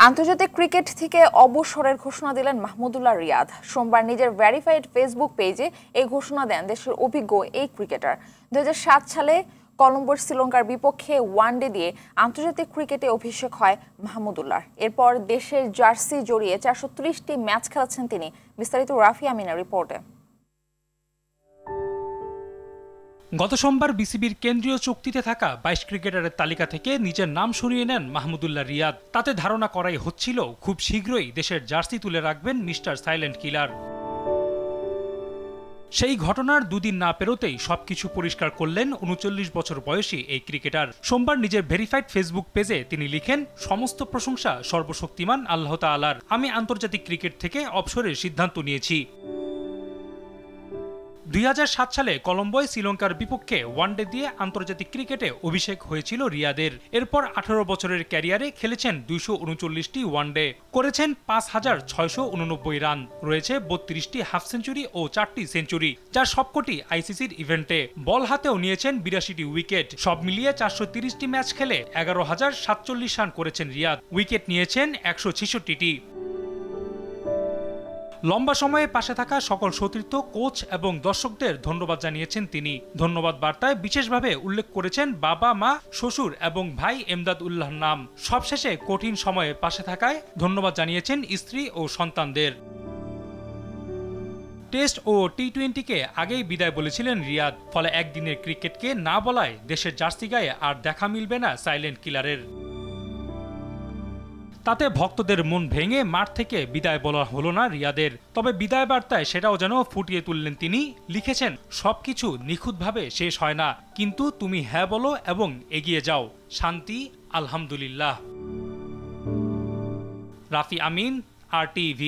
আন্তর্জাতিক ক্রিকেট থেকে অবসরের ঘোষণা দিলেন মাহমুদুল্লাহ রিয়াদ। সোমবার নিজের ভেরিফাইড ফেসবুক পেজে এই ঘোষণা দেন দেশের অভিজ্ঞ এই ক্রিকেটার। 2007 সালে কলম্বোর শ্রীলঙ্কার বিপক্ষে ওয়ানডে দিয়ে আন্তর্জাতিক ক্রিকেটে অভিষেক হয় মাহমুদুল্লাহর। এরপর দেশের জার্সি জড়িয়ে 430টি ম্যাচ খেলেছেন তিনি। বিস্তারিত রাফি আমিনার রিপোর্টে। গত সোমবার বিসিবির কেন্দ্রীয় চুক্তিতে থাকা 22 ক্রিকেটারের তালিকা থেকে নিজের নাম সরিয়ে নেন মাহমুদুল্লাহ রিয়াদ। তাতে ধারণা করাই হচ্ছিল খুব শীঘ্রই দেশের জার্সি তুলে রাখবেন মিস্টার সাইলেন্ট কিলার। সেই ঘটনার দুদিন না পেরোতেই সবকিছু পরিষ্কার করলেন 39 বছর বয়সী এই ক্রিকেটার। সোমবার নিজের ভেরিফাইড ফেসবুক পেজে তিনি লিখেন, সমস্ত প্রশংসা সর্বশক্তিমান আল্লাহ তাআলার। আমি আন্তর্জাতিক ক্রিকেট থেকে অবসরের সিদ্ধান্ত নিয়েছি। 2007 সালে কলম্বোয় শ্রীলঙ্কার বিপক্ষে ওয়ানডে দিয়ে আন্তর্জাতিক ক্রিকেটে অভিষেক হয়েছিল রিয়াদের। এরপর 18 বছরের ক্যারিয়ারে খেলেছেন 239টি ওয়ানডে, করেছেন 5689 রান, রয়েছে 32টি হাফ সেঞ্চুরি ও 4টি সেঞ্চুরি, যার সবকটি আইসিসির ইভেন্টে। বল হাতেও নিয়েছেন 82টি উইকেট। সব মিলিয়ে 430টি ম্যাচ খেলে 11,047 রান করেছেন রিয়াদ। উইকেট নিয়েছেন 166টি। লম্বা সময়ে পাশে থাকা সকল সতীর্থ, কোচ এবং দর্শকদের ধন্যবাদ জানিয়েছেন তিনি। ধন্যবাদ বার্তায় বিশেষভাবে উল্লেখ করেছেন বাবা, মা, শ্বশুর এবং ভাই এমদাদ উল্লাহর নাম। সবশেষে কঠিন সময়ে পাশে থাকায় ধন্যবাদ জানিয়েছেন স্ত্রী ও সন্তানদের। টেস্ট ও টি-20কে আগেই বিদায় বলেছিলেন রিয়াদ। ফলে একদিনের ক্রিকেটকে না বলায় দেশের জার্সি গায়ে আর দেখা মিলবে না সাইলেন্ট কিলারের। তাতে ভক্তদের মন ভেঙে মাঠ থেকে বিদায় বলা হলো না রিয়াদের। তবে বিদায় বার্তায় সেটাও যেন ফুটিয়ে তুললেন তিনি। লিখেছেন, সবকিছু নিখুঁতভাবে শেষ হয় না, কিন্তু তুমি হ্যাঁ বলো এবং এগিয়ে যাও। শান্তি, আলহামদুলিল্লাহ। রাফি আমিন, RTV।